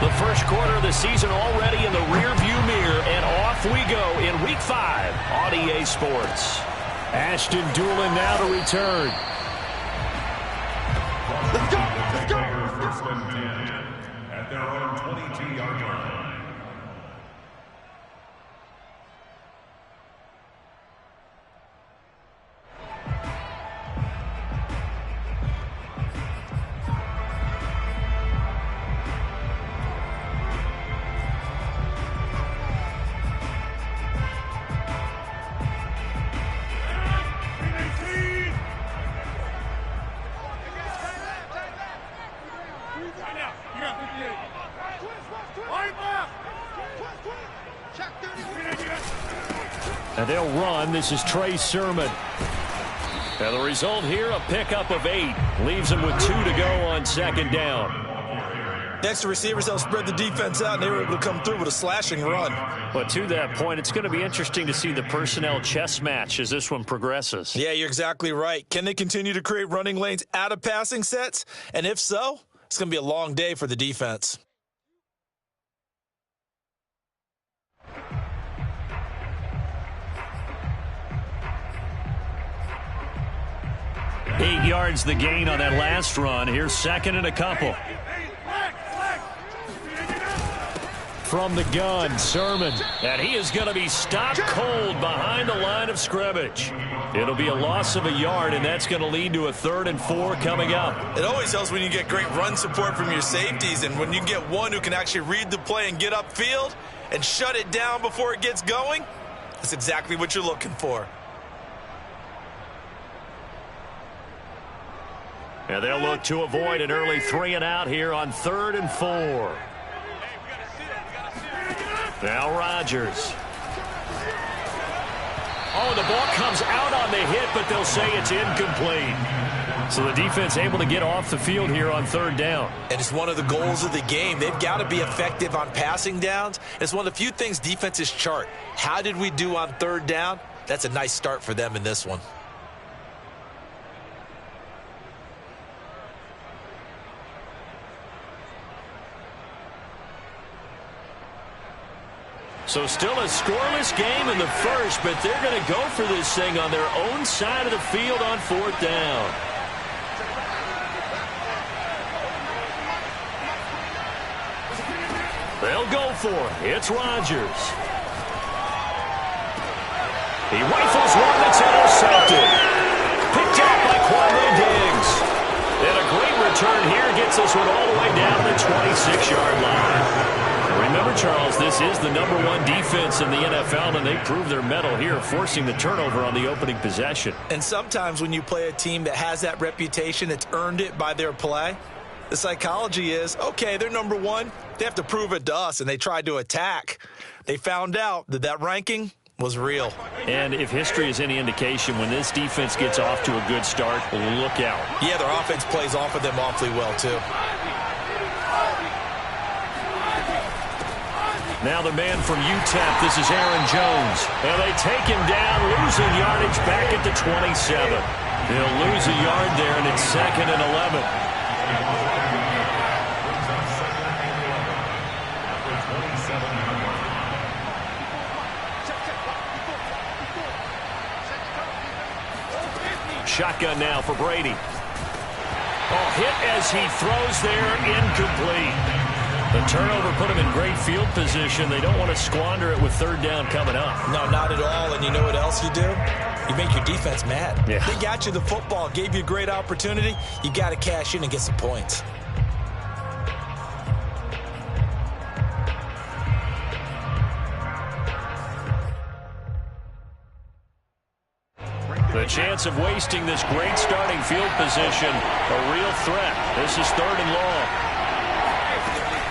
The first quarter of the season already in the rearview mirror, and off we go in Week 5 on EA Sports. Ashton Doolin now to return. Let's go! Let's go! First and 10 at their own 22-yard line. And they'll run. This is Trey Sermon. And the result here, a pickup of 8. Leaves them with 2 to go on second down. Next, the receivers helped spread the defense out, and they were able to come through with a slashing run. But to that point, it's going to be interesting to see the personnel chess match as this one progresses. Yeah, you're exactly right. Can they continue to create running lanes out of passing sets? And if so, it's going to be a long day for the defense. Eight yards the gain on that last run. Here's second and a couple. From the gun, Sermon. And he is going to be stopped cold behind the line of scrimmage. It'll be a loss of a yard, and that's going to lead to a 3rd and 4 coming up. It always helps when you get great run support from your safeties, and when you get one who can actually read the play and get upfield and shut it down before it gets going, that's exactly what you're looking for. And they'll look to avoid an early 3 and out here on 3rd and 4. Now Rodgers. Oh, the ball comes out on the hit, but they'll say it's incomplete. So the defense able to get off the field here on 3rd down. And it's one of the goals of the game. They've got to be effective on passing downs. It's one of the few things defenses chart. How did we do on 3rd down? That's a nice start for them in this one. So still a scoreless game in the first, but they're going to go for this thing on their own side of the field on 4th down. They'll go for it. It's Rodgers. He rifles one that's intercepted. Picked up by Quavo Diggs. And a great return here gets this one all the way down the 26-yard line. Remember, Charles, this is the #1 defense in the NFL, and they prove their mettle here, forcing the turnover on the opening possession. And sometimes when you play a team that has that reputation, it's earned it by their play. The psychology is, okay, they're #1. They have to prove it to us, and they tried to attack. They found out that that ranking was real. And if history is any indication, when this defense gets off to a good start, look out. Yeah, their offense plays off of them awfully well, too. Now the man from UTEP, this is Aaron Jones. And they take him down, losing yardage back at the 27. They'll lose a yard there, and it's 2nd and 11. Shotgun now for Brady. Oh, hit as he throws there, incomplete. The turnover put them in great field position. They don't want to squander it with 3rd down coming up. No, not at all. And you know what else you do? You make your defense mad. Yeah. They got you the football, gave you a great opportunity. You got to cash in and get some points. The chance of wasting this great starting field position, a real threat. This is 3rd and long.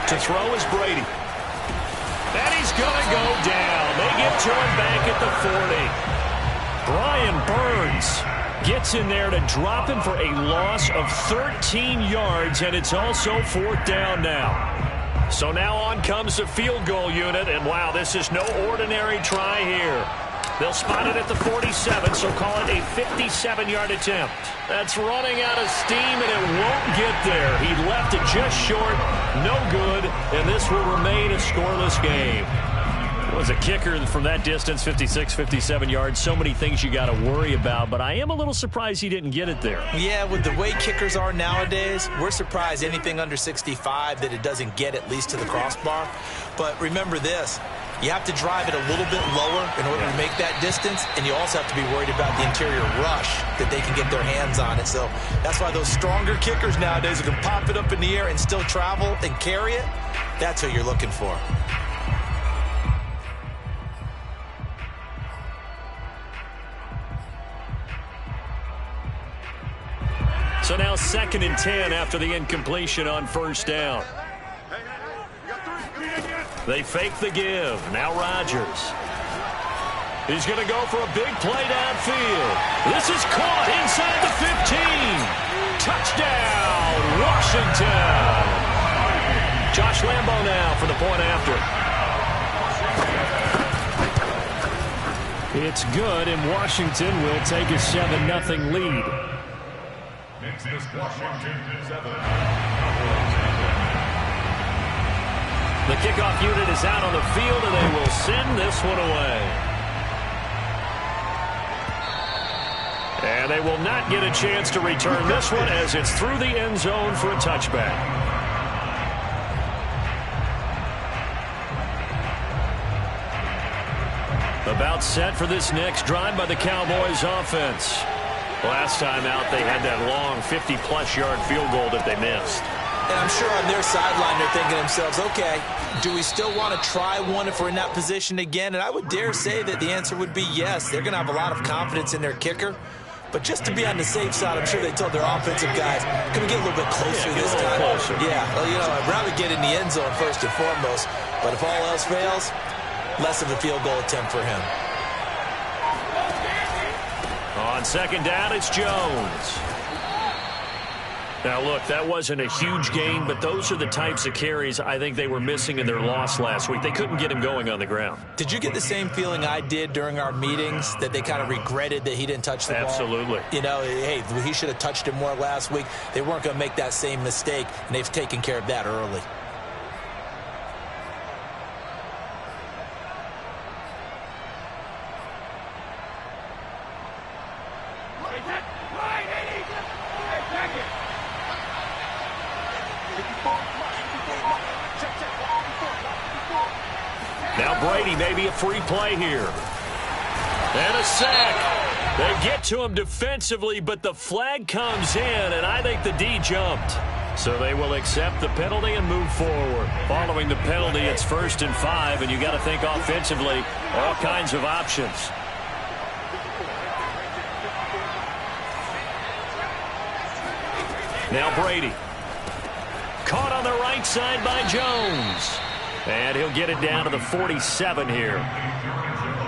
To throw is Brady. And he's going to go down. They get to him back at the 40. Brian Burns gets in there to drop him for a loss of 13 yards, and it's also 4th down now. So now on comes the field goal unit, and wow, this is no ordinary try here. They'll spot it at the 47, so call it a 57-yard attempt. That's running out of steam, and it won't get there. He left it just short, no good, and this will remain a scoreless game. Was a kicker from that distance, 56, 57 yards. So many things you got to worry about, but I am a little surprised he didn't get it there. Yeah, with the way kickers are nowadays, we're surprised anything under 65 that it doesn't get at least to the crossbar. But remember this, you have to drive it a little bit lower in order to make that distance, and you also have to be worried about the interior rush that they can get their hands on it. So that's why those stronger kickers nowadays who can pop it up in the air and still travel and carry it, that's who you're looking for. So now 2nd and 10 after the incompletion on first down. They fake the give. Now Rodgers. He's going to go for a big play downfield. This is caught inside the 15. Touchdown, Washington. Josh Lambo now for the point after. It's good, and Washington will take a 7-0 lead. Makes this Washington 7. The kickoff unit is out on the field, and they will send this one away. And they will not get a chance to return this one as it's through the end zone for a touchback. About set for this next drive by the Cowboys offense. Last time out, they had that long 50-plus yard field goal that they missed. And I'm sure on their sideline they're thinking to themselves, okay, do we still want to try one if we're in that position again? And I would dare say that the answer would be yes. They're going to have a lot of confidence in their kicker. But just to be on the safe side, I'm sure they told their offensive guys, can we get a little bit closer this time? Closer. Yeah, well, you know, I'd rather get in the end zone first and foremost. But if all else fails, less of a field goal attempt for him. On second down, it's Jones. Now, look, that wasn't a huge gain, but those are the types of carries I think they were missing in their loss last week. They couldn't get him going on the ground. Did you get the same feeling I did during our meetings, that they kind of regretted that he didn't touch the ball? Absolutely. You know, hey, he should have touched it more last week. They weren't going to make that same mistake, and they've taken care of that early. Now Brady, maybe a free play here. And a sack. They get to him defensively, but the flag comes in, and I think the D jumped. So they will accept the penalty and move forward. Following the penalty, it's 1st and 5, and you got to think offensively, all kinds of options. Now Brady. Caught on the right side by Jones. And he'll get it down to the 47 here.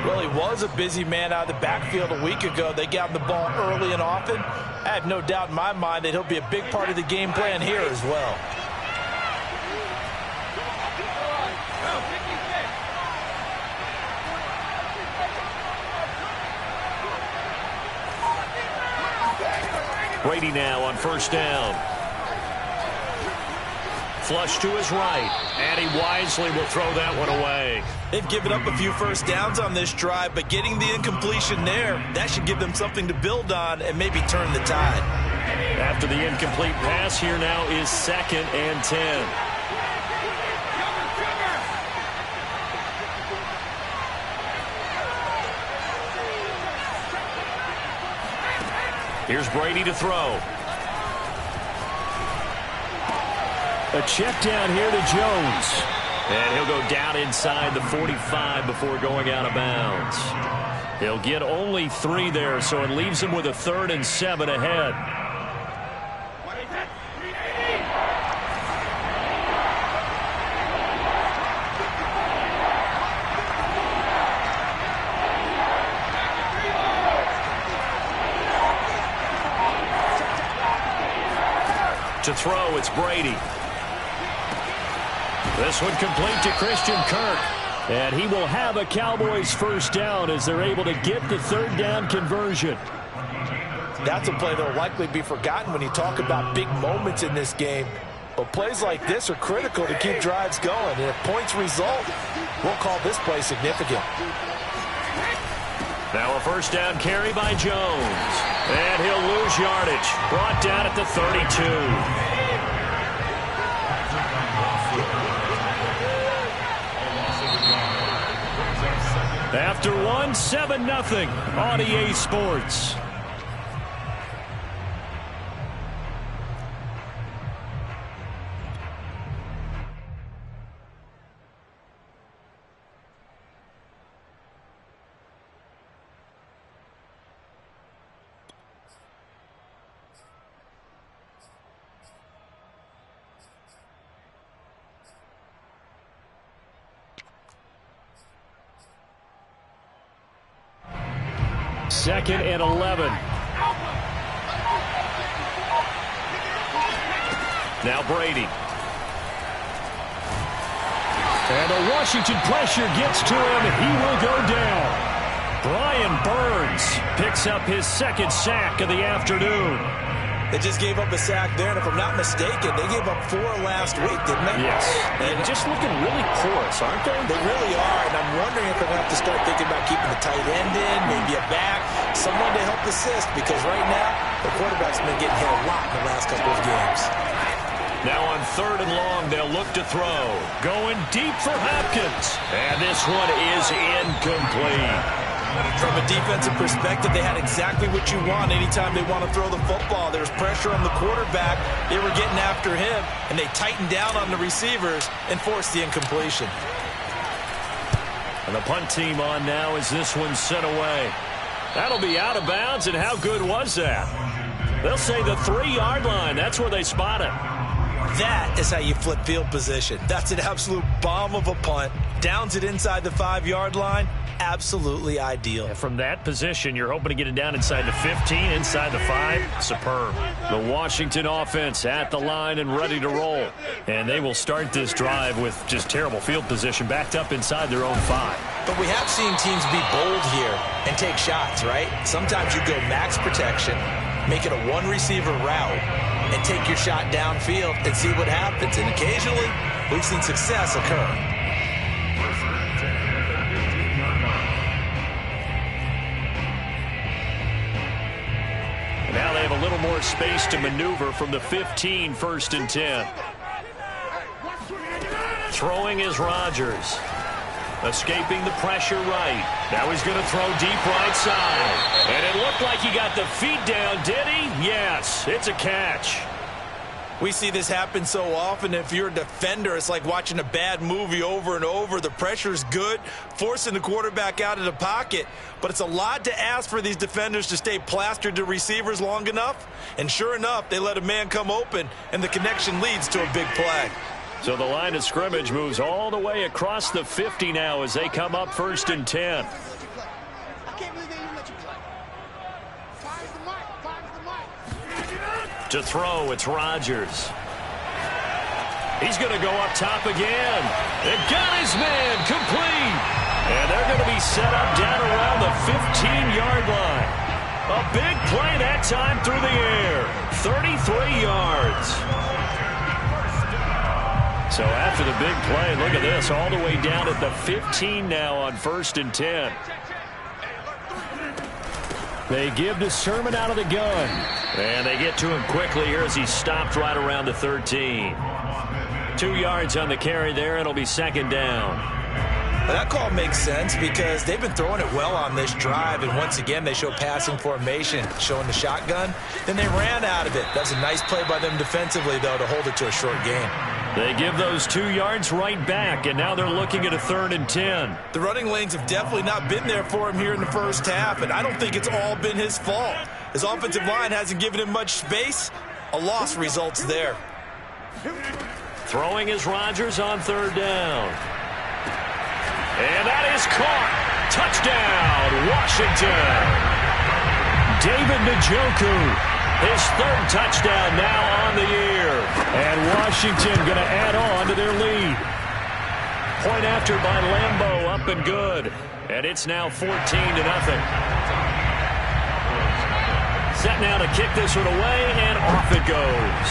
Well, he was a busy man out of the backfield a week ago. They got him the ball early and often. I have no doubt in my mind that he'll be a big part of the game plan here as well. Brady now on first down. Flush to his right, and he wisely will throw that one away. They've given up a few first downs on this drive, but getting the incompletion there, that should give them something to build on and maybe turn the tide. After the incomplete pass, here now is 2nd and 10. Here's Brady to throw. A check down here to Jones. And he'll go down inside the 45 before going out of bounds. He'll get only 3 there, so it leaves him with a 3rd and 7 ahead. To throw, it's Brady. This one complete to Christian Kirk. And he will have a Cowboys first down as they're able to get the third down conversion. That's a play that will likely be forgotten when you talk about big moments in this game. But plays like this are critical to keep drives going. And if points result, we'll call this play significant. Now a first down carry by Jones. And he'll lose yardage. Brought down at the 32. After one, 7-0 on EA Sports. Second and 11. Now Brady. And the Washington pressure gets to him. He will go down. Brian Burns picks up his second sack of the afternoon. They just gave up a sack there, and if I'm not mistaken, they gave up 4 last week, didn't they? Yes. And just looking really porous, aren't they? They really are, and I'm wondering if they're going to have to start thinking about keeping the tight end in, maybe a back, someone to help assist, because right now, the quarterback's been getting hit a lot in the last couple of games. Now on third and long, they'll look to throw. Going deep for Hopkins. And this one is incomplete. From a defensive perspective, they had exactly what you want anytime they want to throw the football. There's pressure on the quarterback. They were getting after him, and they tightened down on the receivers and forced the incompletion. And the punt team on now as this one's sent away. That'll be out of bounds, and how good was that? They'll say the 3-yard line. That's where they spot it. That is how you flip field position. That's an absolute bomb of a punt. Downs it inside the 5-yard line. Absolutely ideal. And from that position, you're hoping to get it down inside the 15, inside the 5. Superb. The Washington offense at the line and ready to roll. And they will start this drive with just terrible field position, backed up inside their own 5. But we have seen teams be bold here and take shots, right? Sometimes you go max protection, make it a one-receiver route, and take your shot downfield and see what happens. And occasionally, we've seen success occur. Now they have a little more space to maneuver from the 15, first and 10. Throwing is Rodgers. Escaping the pressure right. Now he's going to throw deep right side. And it looked like he got the feet down, did he? Yes, it's a catch. We see this happen so often. If you're a defender, it's like watching a bad movie over and over. The pressure's good, forcing the quarterback out of the pocket. But it's a lot to ask for these defenders to stay plastered to receivers long enough. And sure enough, they let a man come open, and the connection leads to a big play. So the line of scrimmage moves all the way across the 50 now as they come up first and 10. To throw, it's Rodgers. He's going to go up top again. And got his man complete. And they're going to be set up down around the 15-yard line. A big play that time through the air. 33 yards. So after the big play, look at this, all the way down at the 15 now on first and 10. They give to Sermon out of the gun. And they get to him quickly here as he stopped right around the 13. 2 yards on the carry there. It'll be second down. Well, that call makes sense because they've been throwing it well on this drive, and once again they show passing formation, showing the shotgun. Then they ran out of it. That's a nice play by them defensively, though, to hold it to a short gain. They give those 2 yards right back, and now they're looking at a third and 10. The running lanes have definitely not been there for him here in the first half, and I don't think it's all been his fault. His offensive line hasn't given him much space. A loss results there. Throwing is Rodgers on third down. And that is caught. Touchdown, Washington. David Njoku, his third touchdown now on the year. And Washington going to add on to their lead. point after by Lambeau, up and good. And it's now 14-0. Set now to kick this one away, and off it goes.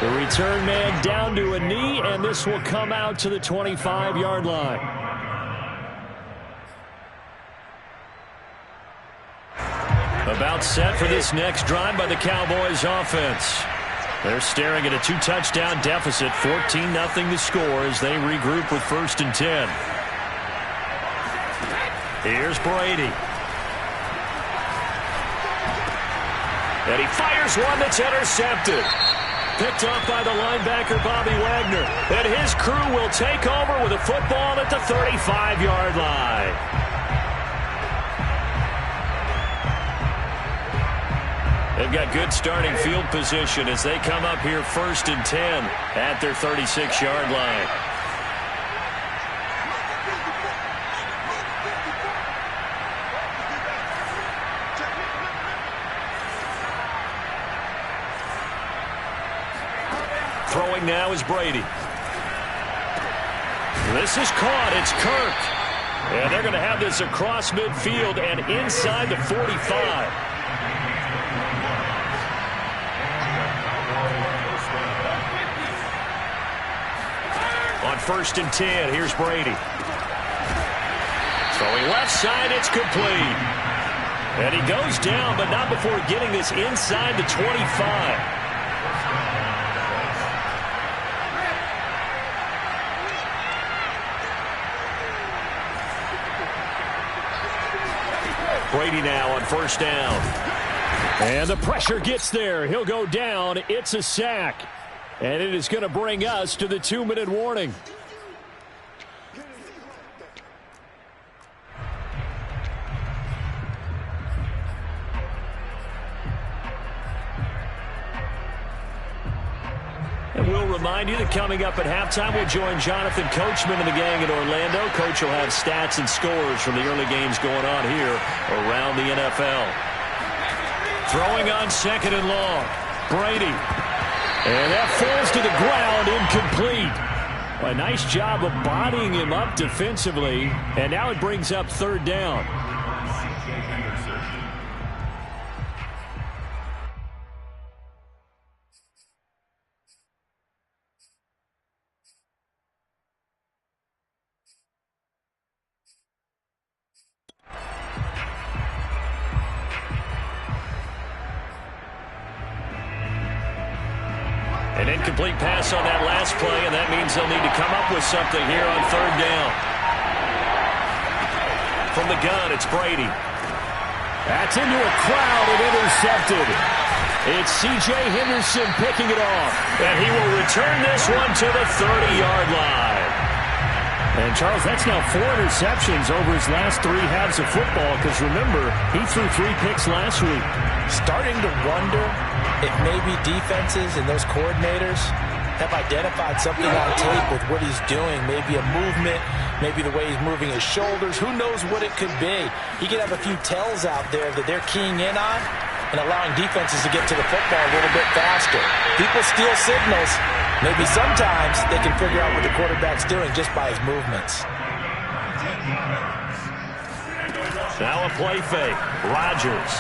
The return man down to a knee, and this will come out to the 25-yard line. About set for this next drive by the Cowboys offense. They're staring at a 2-touchdown deficit, 14-0 the score as they regroup with 1st and 10. Here's Brady. And he fires one that's intercepted. Picked off by the linebacker, Bobby Wagner. And his crew will take over with a football at the 35-yard line. They've got good starting field position as they come up here 1st and 10 at their 36-yard line. Throwing now is Brady. This is caught. It's Kirk. And they're going to have this across midfield and inside the 45. On 1st and 10, here's Brady. Throwing left side, it's complete. And he goes down, but not before getting this inside the 25. Brady now on 1st down. And the pressure gets there. He'll go down. It's a sack. And it is going to bring us to the 2-minute warning. And we'll remind you that coming up at halftime, we'll join Jonathan Coachman and the gang in Orlando. Coach will have stats and scores from the early games going on here around the NFL. Throwing on 2nd and long. Brady. And that falls to the ground, incomplete. A nice job of bodying him up defensively. And now it brings up 3rd down. An incomplete pass on that last play, and that means they'll need to come up with something here on 3rd down. From the gun, it's Brady. That's into a crowd and intercepted. It's C.J. Henderson picking it off, and he will return this one to the 30-yard line. And, Charles, that's now 4 interceptions over his last 3 halves of football, because, remember, he threw 3 picks last week. Starting to wonder if maybe defenses and those coordinators have identified something on tape with what he's doing. Maybe a movement, maybe the way he's moving his shoulders. Who knows what it could be? He could have a few tells out there that they're keying in on and allowing defenses to get to the football a little bit faster. People steal signals. Maybe sometimes they can figure out what the quarterback's doing just by his movements. Now a play fake. Rodgers.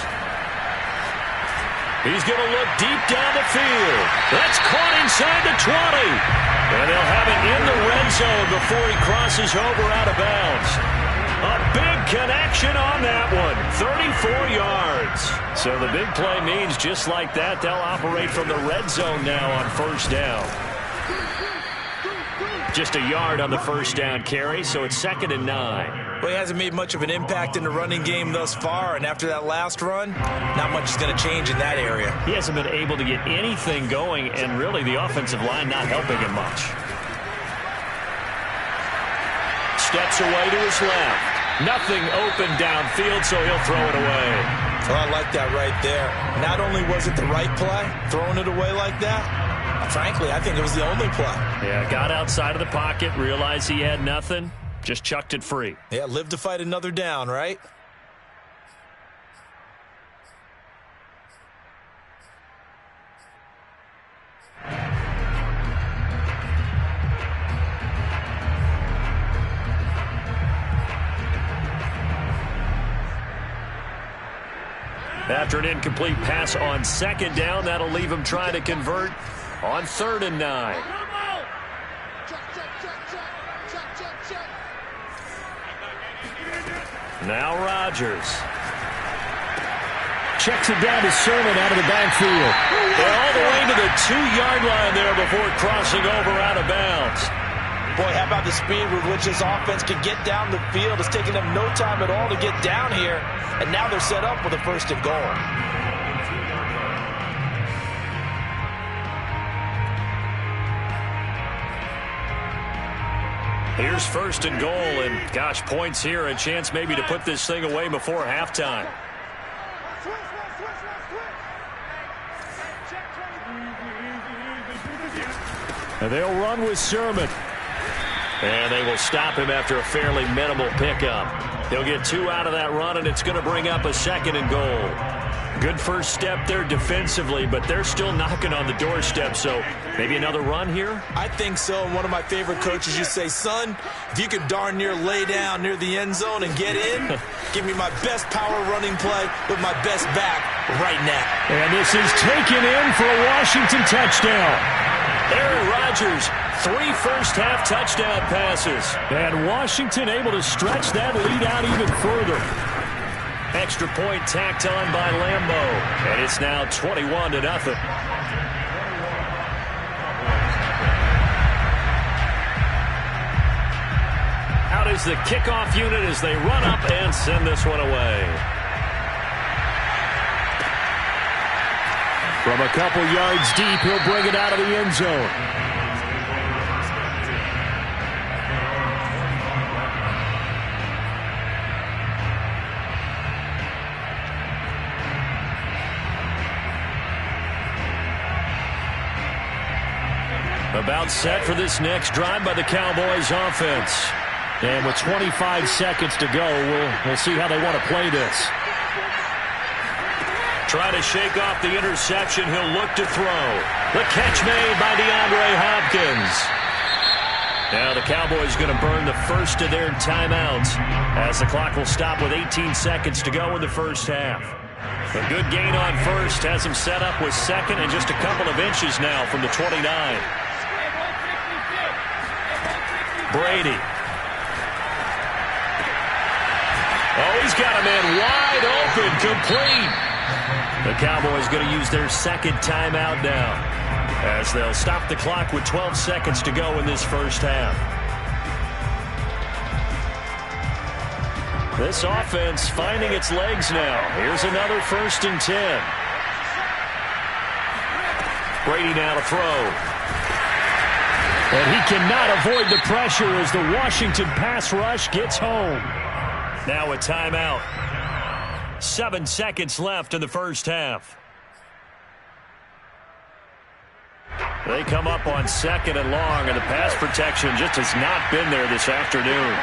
He's going to look deep down the field. That's caught inside the 20. And they'll have it in the red zone before he crosses over out of bounds. A big connection on that one. 34 yards. So the big play means just like that, they'll operate from the red zone now on 1st down. Just a yard on the 1st down carry, so it's 2nd and 9. Well, he hasn't made much of an impact in the running game thus far, and after that last run, not much is going to change in that area. He hasn't been able to get anything going, and really the offensive line not helping him much. Steps away to his left. Nothing open downfield, so he'll throw it away. Well, I like that right there. Not only was it the right play, throwing it away like that, frankly, I think it was the only play. Yeah, got outside of the pocket, realized he had nothing. Just chucked it free. Yeah, live to fight another down, right? After an incomplete pass on second down, that'll leave him trying to convert on 3rd and 9. Now Rodgers. Checks it down to Sermon out of the backfield. They're all the way to the 2-yard line there before crossing over out of bounds. Boy, how about the speed with which this offense can get down the field? It's taking them no time at all to get down here. And now they're set up with a 1st and goal. Here's 1st and goal, and gosh, points here, a chance maybe to put this thing away before halftime. And they'll run with Sermon. And they will stop him after a fairly minimal pickup. He'll get 2 out of that run, and it's going to bring up a 2nd and goal. Good first step there defensively, but they're still knocking on the doorstep, so maybe another run here? I think so. And one of my favorite coaches, you say, son, if you can darn near lay down near the end zone and get in, give me my best power running play with my best back right now. And this is taken in for a Washington touchdown. Aaron Rodgers, 3 first-half touchdown passes. And Washington able to stretch that lead out even further. Extra point tacked on by Lambeau. And it's now 21-0. Out is the kickoff unit as they run up and send this one away. From a couple yards deep, he'll bring it out of the end zone. About set for this next drive by the Cowboys offense. And with 25 seconds to go, we'll see how they want to play this. Try to shake off the interception. He'll look to throw. The catch made by DeAndre Hopkins. Now the Cowboys going to burn the first of their timeouts as the clock will stop with 18 seconds to go in the first half. A good gain on first has him set up with 2nd and just a couple of inches now from the 29. Brady. Oh, he's got a man wide open, complete. The Cowboys going to use their 2nd timeout now as they'll stop the clock with 12 seconds to go in this first half. This offense finding its legs now. Here's another 1st and 10. Brady now to throw. And he cannot avoid the pressure as the Washington pass rush gets home. Now a timeout. 7 seconds left in the first half. They come up on 2nd and long, and the pass protection just has not been there this afternoon.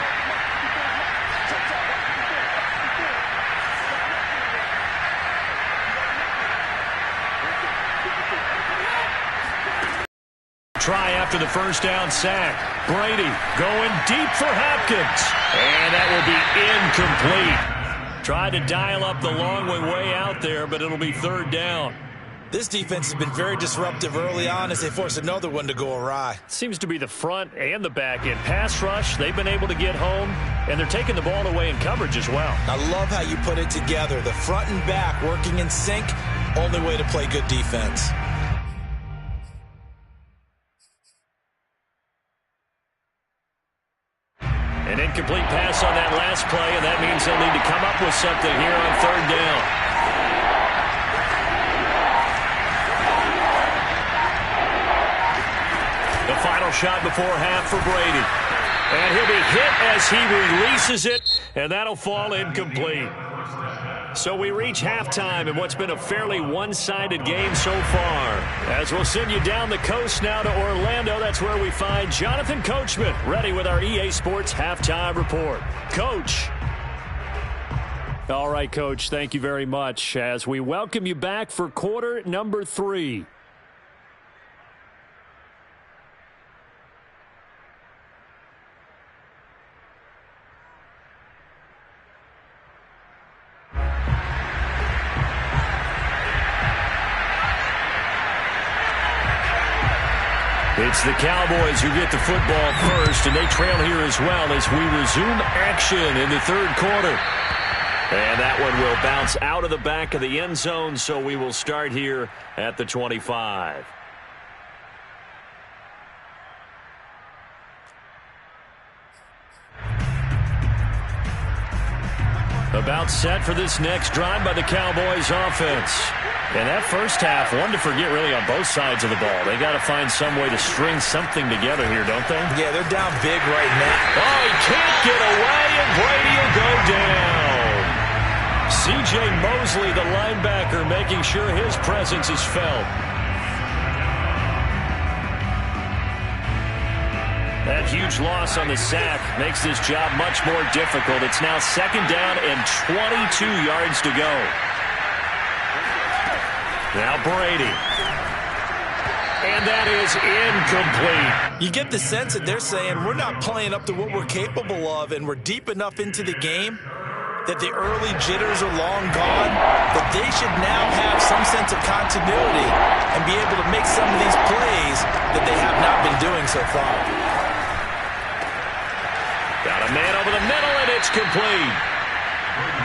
Try after the first down sack. Brady going deep for Hopkins. And that will be incomplete. Tried to dial up the long way out there, but it'll be 3rd down. This defense has been very disruptive early on as they force another one to go awry. Seems to be the front and the back end. Pass rush, they've been able to get home, and they're taking the ball away in coverage as well. I love how you put it together. The front and back working in sync, only way to play good defense. An incomplete pass on that last play, and that means they'll need to come up with something here on 3rd down. The final shot before half for Brady. And he'll be hit as he releases it, and that'll fall incomplete. So we reach halftime in what's been a fairly one-sided game so far. As we'll send you down the coast now to Orlando, that's where we find Jonathan Coachman ready with our EA Sports Halftime Report. Coach. All right, Coach, thank you very much as we welcome you back for quarter number 3. It's the Cowboys who get the football first, and they trail here as well as we resume action in the third quarter. And that one will bounce out of the back of the end zone, so we will start here at the 25. About set for this next drive by the Cowboys offense. And that first half, one to forget really on both sides of the ball. They got to find some way to string something together here, don't they? Yeah, they're down big right now. Oh, he can't get away, and Brady will go down. C.J. Mosley, the linebacker, making sure his presence is felt. That huge loss on the sack makes this job much more difficult. It's now second down and 22 yards to go. Now Brady. And that is incomplete. You get the sense that they're saying we're not playing up to what we're capable of, and we're deep enough into the game that the early jitters are long gone, that they should now have some sense of continuity and be able to make some of these plays that they have not been doing so far. Got a man over the middle, and it's complete.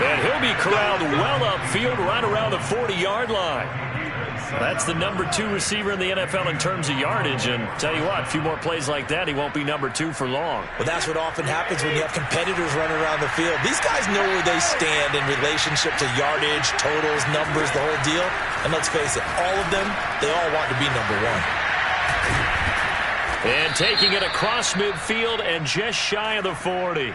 And he'll be corralled well upfield right around the 40-yard line. That's the number 2 receiver in the NFL in terms of yardage. And tell you what, a few more plays like that, he won't be number 2 for long. Well, that's what often happens when you have competitors running around the field. These guys know where they stand in relationship to yardage, totals, numbers, the whole deal. And let's face it, all of them, they all want to be number 1. And taking it across midfield and just shy of the 40.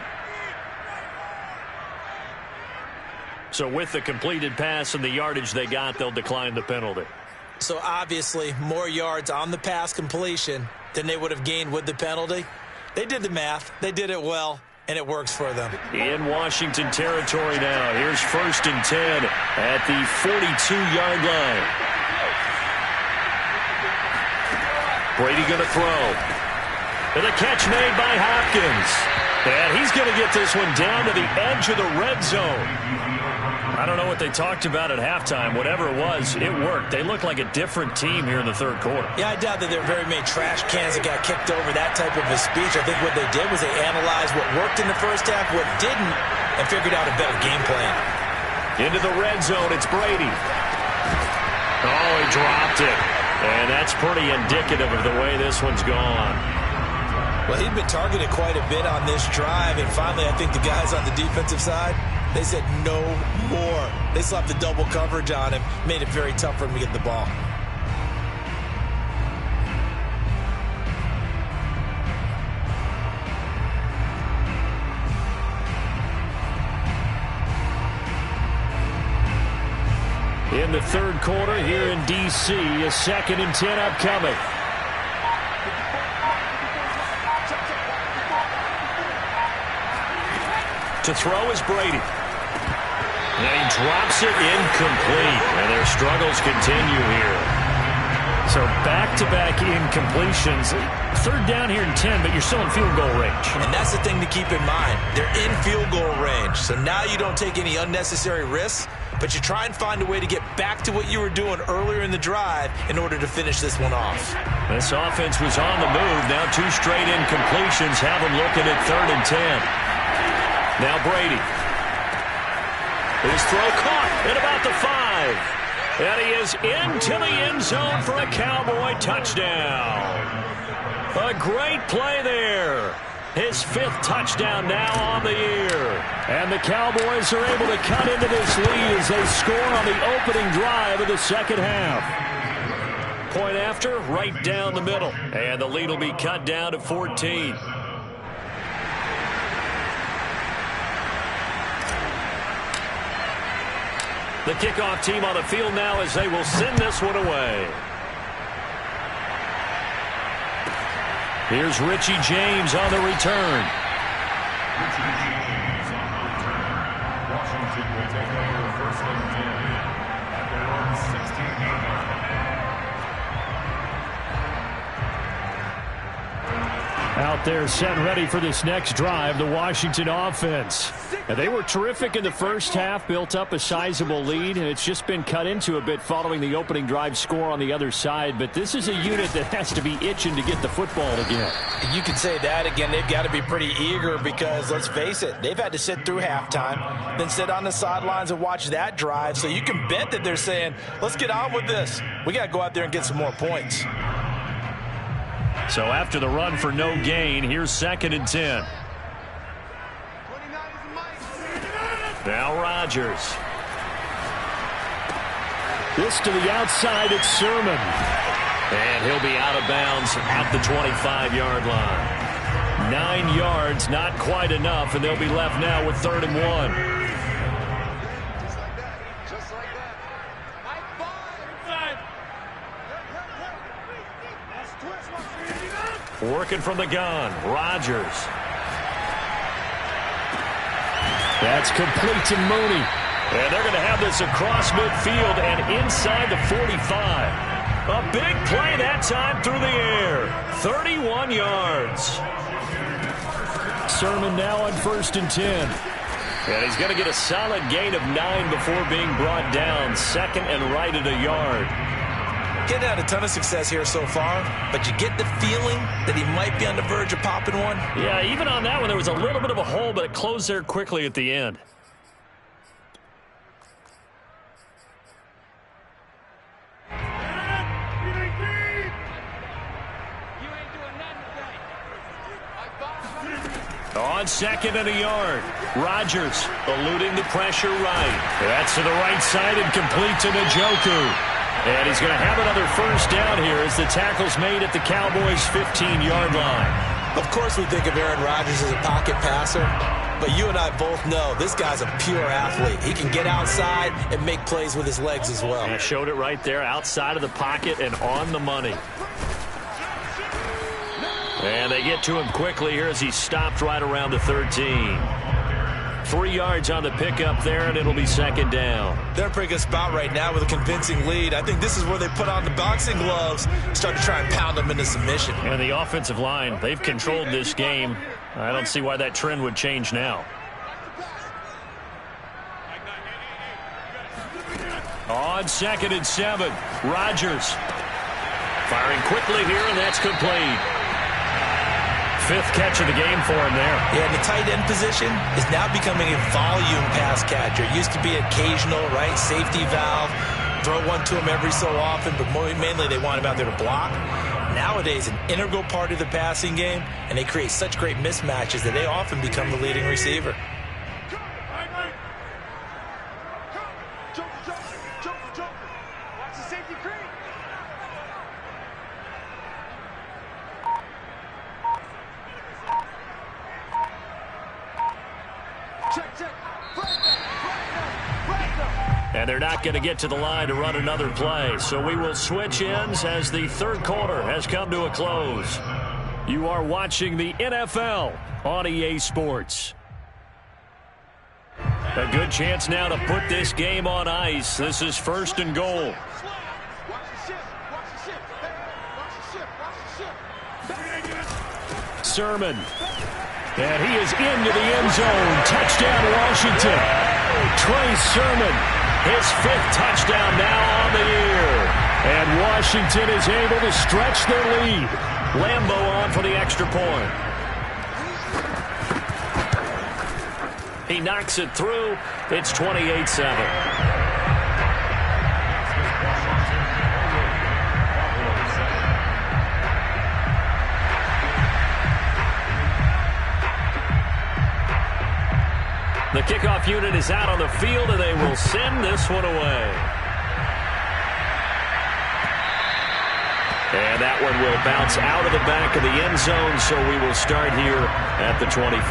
So with the completed pass and the yardage they got, they'll decline the penalty. So obviously more yards on the pass completion than they would have gained with the penalty. They did the math. They did it well, and it works for them. In Washington territory now. Here's 1st and 10 at the 42-yard line. Brady going to throw. And a catch made by Hopkins. And he's going to get this one down to the edge of the red zone. I don't know what they talked about at halftime. Whatever it was, it worked. They look like a different team here in the third quarter. Yeah, I doubt that there are very many trash cans that got kicked over, that type of a speech. I think what they did was they analyzed what worked in the first half, what didn't, and figured out a better game plan. Into the red zone, it's Brady. Oh, he dropped it. And that's pretty indicative of the way this one's gone. Well, he'd been targeted quite a bit on this drive, and finally I think the guys on the defensive side, they said no more. They slapped the double coverage on him, made it very tough for him to get the ball. In the third quarter here in D.C., a 2nd and 10 upcoming. To throw is Brady. And he drops it incomplete. And their struggles continue here. So back-to-back incompletions. 3rd down here in 10, but you're still in field goal range. And that's the thing to keep in mind. They're in field goal range. So now you don't take any unnecessary risks, but you try and find a way to get back to what you were doing earlier in the drive in order to finish this one off. This offense was on the move. Now 2 straight incompletions have them looking at 3rd and 10. Now Brady. His throw caught at about the 5. And he is into the end zone for a Cowboy touchdown. A great play there. His 5th touchdown now on the year. And the Cowboys are able to cut into this lead as they score on the opening drive of the second half. Point after, right down the middle. And the lead will be cut down to 14. The kickoff team on the field now as they will send this one away. Here's Richie James on the return. Richie James on the return. Washington will take over 1st and 10 at their own 16-yard line. Out there set and ready for this next drive, the Washington offense. And they were terrific in the first half, built up a sizable lead, and it's just been cut into a bit following the opening drive score on the other side. But this is a unit that has to be itching to get the football again. You can say that again. They've got to be pretty eager because, let's face it, they've had to sit through halftime, then sit on the sidelines and watch that drive. So you can bet that they're saying, let's get on with this. We got to go out there and get some more points. So after the run for no gain, here's 2nd and 10. Now Rodgers. This to the outside, it's Sermon. And he'll be out of bounds at the 25-yard line. 9 yards, not quite enough, and they'll be left now with 3rd and 1. Working from the gun, Rodgers. That's complete to Mooney. And they're going to have this across midfield and inside the 45. A big play that time through the air. 31 yards. Sermon now on 1st and 10. And he's going to get a solid gain of 9 before being brought down. 2nd and right at a yard. Getting had a ton of success here so far, but you get the feeling that he might be on the verge of popping one. Yeah, even on that one, there was a little bit of a hole, but it closed there quickly at the end. On 2nd and a yard, Rodgers eluding the pressure right. That's to the right side and complete to Njoku. And he's going to have another 1st down here as the tackle's made at the Cowboys' 15-yard line. Of course we think of Aaron Rodgers as a pocket passer, but you and I both know this guy's a pure athlete. He can get outside and make plays with his legs as well. I showed it right there, outside of the pocket and on the money. And they get to him quickly here as he stopped right around the 13. 3 yards on the pickup there, and it'll be 2nd down. They're in a pretty good spot right now with a convincing lead. I think this is where they put on the boxing gloves, start to try and pound them into submission. And the offensive line, they've controlled this game. I don't see why that trend would change now. On 2nd and 7, Rodgers firing quickly here, and that's complete. 5th catch of the game for him there. Yeah, and the tight end position is now becoming a volume pass catcher. It used to be occasional, right? Safety valve. Throw one to him every so often, but mainly they want him out there to block. Nowadays, an integral part of the passing game, and they create such great mismatches that they often become the leading receiver. And they're not going to get to the line to run another play. So we will switch ends as the 3rd quarter has come to a close. You are watching the NFL on EA Sports. A good chance now to put this game on ice. This is 1st and goal. Sermon. And he is into the end zone. Touchdown, Washington. Trey Sermon, his 5th touchdown now on the year. And Washington is able to stretch their lead. Lambeau on for the extra point. He knocks it through. It's 28-7. The kickoff unit is out on the field, and they will send this one away. And that one will bounce out of the back of the end zone, so we will start here at the 25.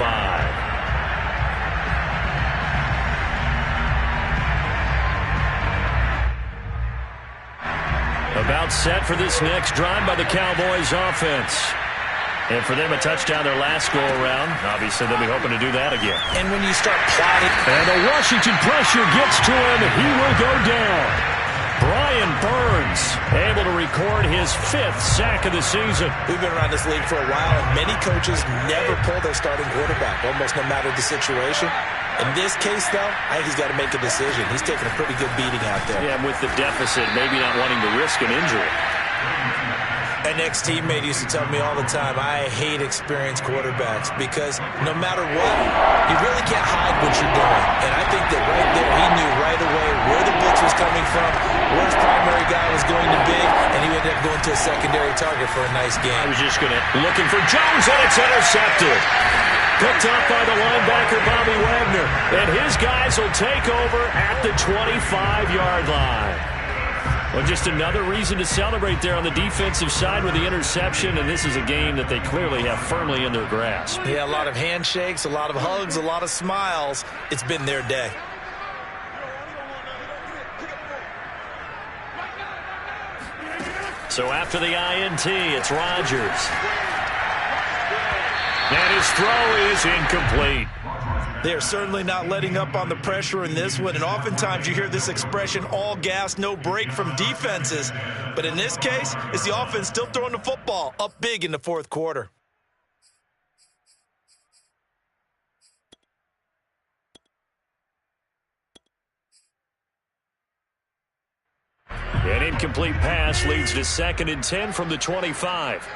About set for this next drive by the Cowboys offense. And for them, a touchdown their last go-around. Obviously, they'll be hoping to do that again. And when you start plotting... And the Washington pressure gets to him. He will go down. Brian Burns able to record his 5th sack of the season. We've been around this league for a while, and many coaches never pull their starting quarterback, almost no matter the situation. In this case, though, I think he's got to make a decision. He's taking a pretty good beating out there. Yeah, with the deficit, maybe not wanting to risk an injury. An ex-teammate used to tell me all the time, I hate experienced quarterbacks because no matter what, you really can't hide what you're doing. And I think that right there, he knew right away where the blitz was coming from, where his primary guy was going to be, and he ended up going to a secondary target for a nice game. I was just looking for Jones, and it's intercepted. Picked up by the linebacker, Bobby Wagner. And his guys will take over at the 25-yard line. Well, just another reason to celebrate there on the defensive side with the interception, and this is a game that they clearly have firmly in their grasp. Yeah, a lot of handshakes, a lot of hugs, a lot of smiles. It's been their day. So after the INT, it's Rodgers. And his throw is incomplete. They are certainly not letting up on the pressure in this one, and oftentimes you hear this expression, all gas, no break from defenses. But in this case, it's the offense still throwing the football up big in the fourth quarter. An incomplete pass leads to 2nd and 10 from the 25.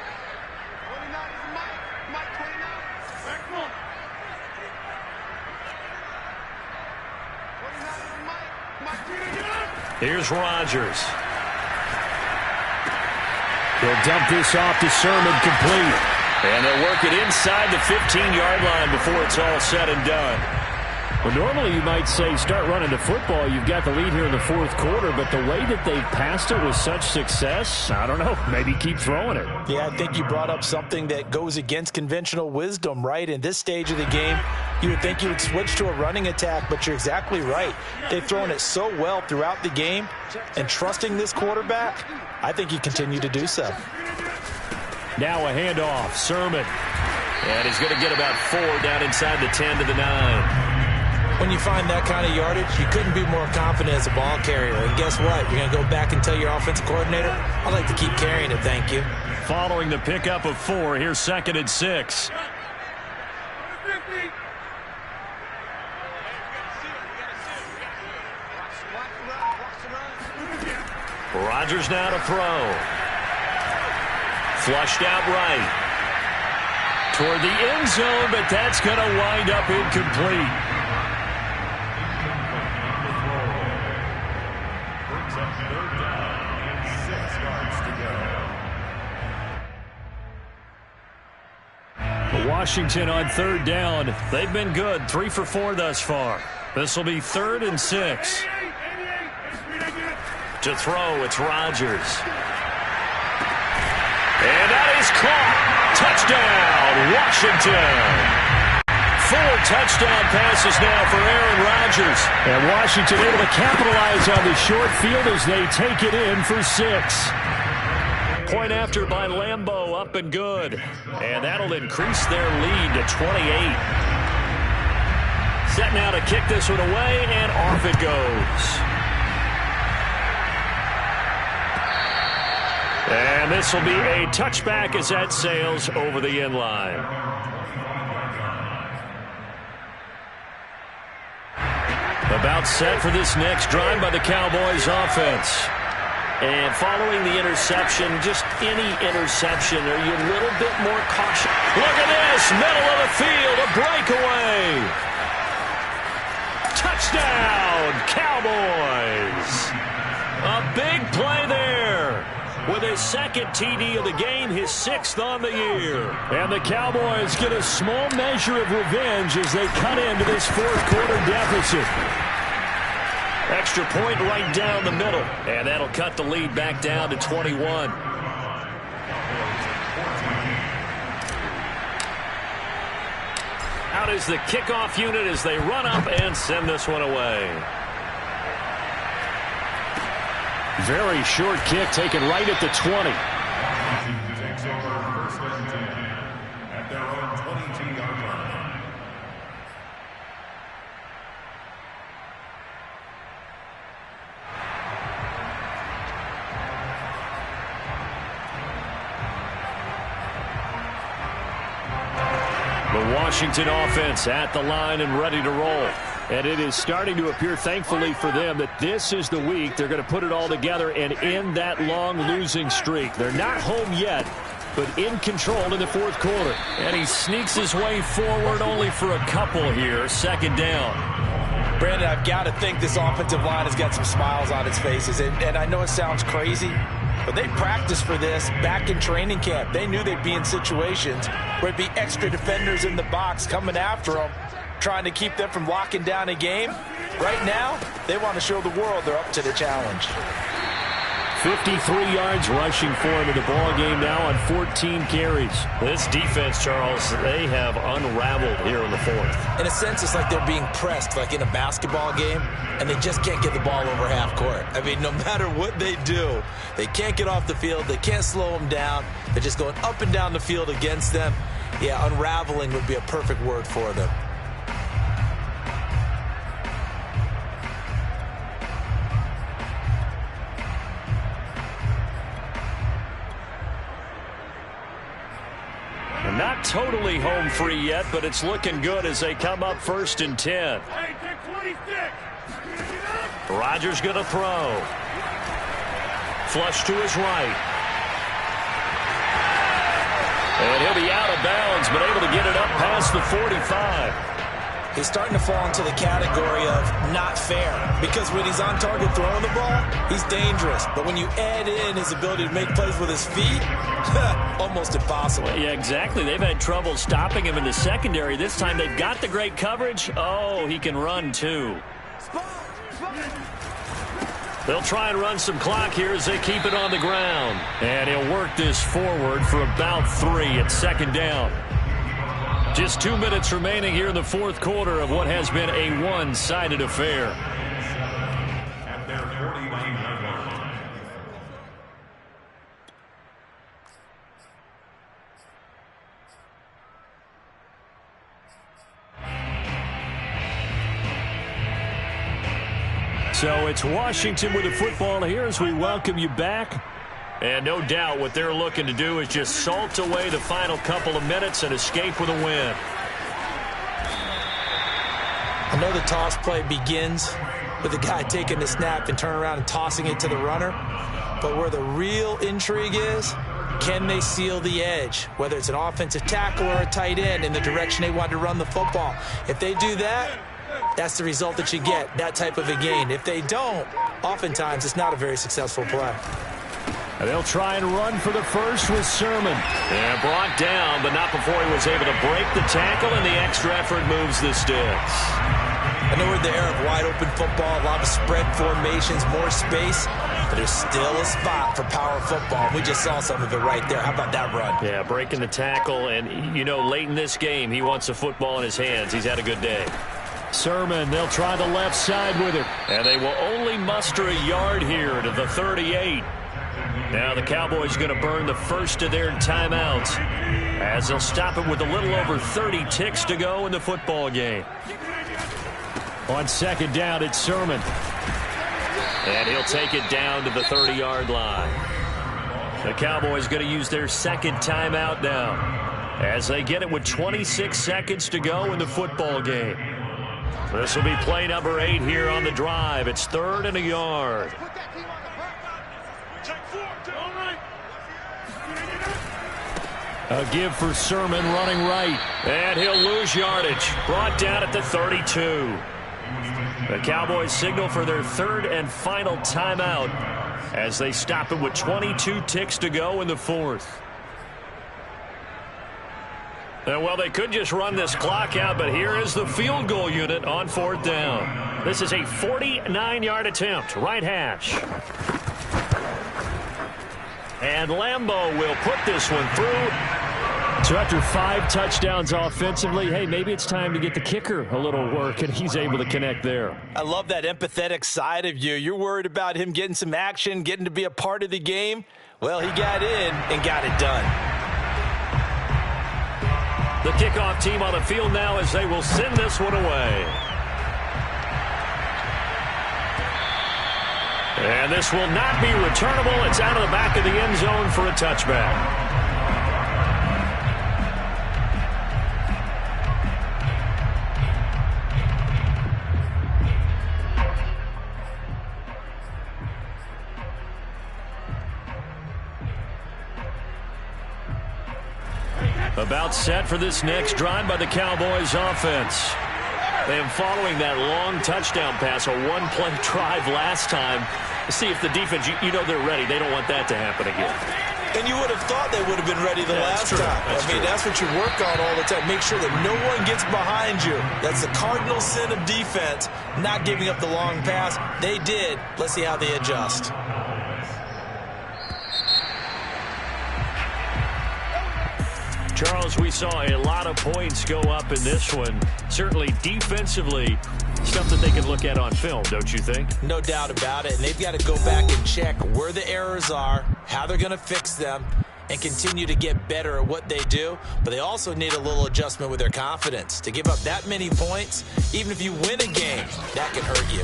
Here's Rodgers. He'll dump this off to Sermon, complete. And they'll work it inside the 15-yard line before it's all said and done. Well, normally you might say start running the football. You've got the lead here in the fourth quarter, but the way that they've passed it with such success, I don't know, maybe keep throwing it. Yeah, I think you brought up something that goes against conventional wisdom, right? In this stage of the game, you would think you would switch to a running attack, but you're exactly right. They've thrown it so well throughout the game, and trusting this quarterback, I think you continue to do so. Now a handoff, Sermon. And he's going to get about 4 down inside the 10 to the 9. When you find that kind of yardage, you couldn't be more confident as a ball carrier. And guess what? You're going to go back and tell your offensive coordinator, I'd like to keep carrying it, thank you. Following the pickup of 4, here's 2nd and 6. Rodgers now to throw. Flushed out right. Toward the end zone, but that's going to wind up incomplete. Washington on 3rd down. They've been good. 3 for 4 thus far. This will be 3rd and 6. To throw, it's Rodgers. And that is caught. Touchdown, Washington. 4 touchdown passes now for Aaron Rodgers. And Washington able to capitalize on the short field as they take it in for 6. Point after by Lambeau, up and good. And that'll increase their lead to 28. Set now to kick this one away, and off it goes. And this will be a touchback as that sails over the end line. About set for this next drive by the Cowboys offense. And following the interception, just any interception, are you a little bit more cautious? Look at this, middle of the field, a breakaway. Touchdown, Cowboys. A big play there. With his 2nd TD of the game, his 6th on the year. And the Cowboys get a small measure of revenge as they cut into this fourth quarter deficit. Extra point right down the middle. And that'll cut the lead back down to 21. Out is the kickoff unit as they run up and send this one away. Very short kick taken right at the 20. Takes over 1st and 10 at their own 22-yard line. The Washington offense at the line and ready to roll. And it is starting to appear, thankfully for them, that this is the week they're going to put it all together and end that long losing streak. They're not home yet, but in control in the fourth quarter. And he sneaks his way forward only for a couple here. Second down. Brandon, I've got to think this offensive line has got some smiles on its faces. And I know it sounds crazy, but they practiced for this back in training camp. They knew they'd be in situations where it'd be extra defenders in the box coming after them, trying to keep them from locking down a game. Right now, they want to show the world they're up to the challenge. 53 yards rushing for him in the ball game now on 14 carries. This defense, Charles, they have unraveled here in the fourth. In a sense, it's like they're being pressed like in a basketball game, and they just can't get the ball over half court. I mean, no matter what they do, they can't get off the field. They can't slow them down. They're just going up and down the field against them. Yeah, unraveling would be a perfect word for them. Not totally home free yet, but it's looking good as they come up 1st and 10. Rodgers going to throw. Flush to his right. And he'll be out of bounds, but able to get it up past the 45. He's starting to fall into the category of not fair, because when he's on target throwing the ball, he's dangerous. But when you add in his ability to make plays with his feet, almost impossible. Yeah, exactly. They've had trouble stopping him in the secondary. This time they've got the great coverage. Oh, he can run too. They'll try and run some clock here as they keep it on the ground. And he'll work this forward for about 3 at second down. Just 2 minutes remaining here in the fourth quarter of what has been a one-sided affair. At their 49-yard line. So it's Washington with the football here as we welcome you back. And no doubt what they're looking to do is just salt away the final couple of minutes and escape with a win. I know the toss play begins with the guy taking the snap and turning around and tossing it to the runner. But where the real intrigue is, can they seal the edge? Whether it's an offensive tackle or a tight end in the direction they want to run the football. If they do that, that's the result that you get, that type of a gain. If they don't, oftentimes it's not a very successful play. And they'll try and run for the first with Sermon. And brought down, but not before he was able to break the tackle, and the extra effort moves the sticks. I know we're in the era of wide-open football, a lot of spread formations, more space, but there's still a spot for power football. We just saw some of it right there. How about that run? Yeah, breaking the tackle, and, you know, late in this game, he wants the football in his hands. He's had a good day. Sermon, they'll try the left side with it. And they will only muster a yard here to the 38. Now the Cowboys going to burn the first of their timeouts as they'll stop it with a little over 30 ticks to go in the football game. On second down, it's Sermon. And he'll take it down to the 30-yard line. The Cowboys going to use their second timeout now as they get it with 26 seconds to go in the football game. This will be play number 8 here on the drive. It's 3rd and a yard. A give for Sermon running right. And he'll lose yardage. Brought down at the 32. The Cowboys signal for their 3rd and final timeout as they stop it with 22 ticks to go in the 4th. Well, they could just run this clock out, but here is the field goal unit on 4th down. This is a 49-yard attempt, right hash. And Lambeau will put this one through. So after 5 touchdowns offensively, hey, maybe it's time to get the kicker a little work, and he's able to connect there. I love that empathetic side of you. You're worried about him getting some action, getting to be a part of the game. Well, he got in and got it done. The kickoff team on the field now as they will send this one away. And this will not be returnable. It's out of the back of the end zone for a touchback. About set for this next drive by the Cowboys offense. And following that long touchdown pass, a one-play drive last time, see if the defense, you know they're ready. They don't want that to happen again. And you would have thought they would have been ready the last time. That's what you work on all the time. Make sure that no one gets behind you. That's the cardinal sin of defense, not giving up the long pass. They did. Let's see how they adjust. Charles, we saw a lot of points go up in this one. Certainly defensively, stuff that they can look at on film, don't you think? No doubt about it. And they've got to go back and check where the errors are, how they're going to fix them, and continue to get better at what they do. But they also need a little adjustment with their confidence. To give up that many points, even if you win a game, that can hurt you.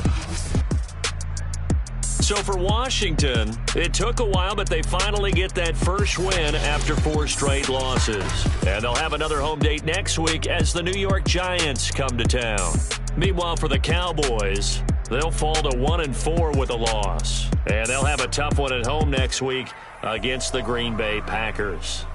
So for Washington, it took a while, but they finally get that first win after 4 straight losses. And they'll have another home date next week as the New York Giants come to town. Meanwhile, for the Cowboys, they'll fall to 1-4 with a loss. And they'll have a tough one at home next week against the Green Bay Packers.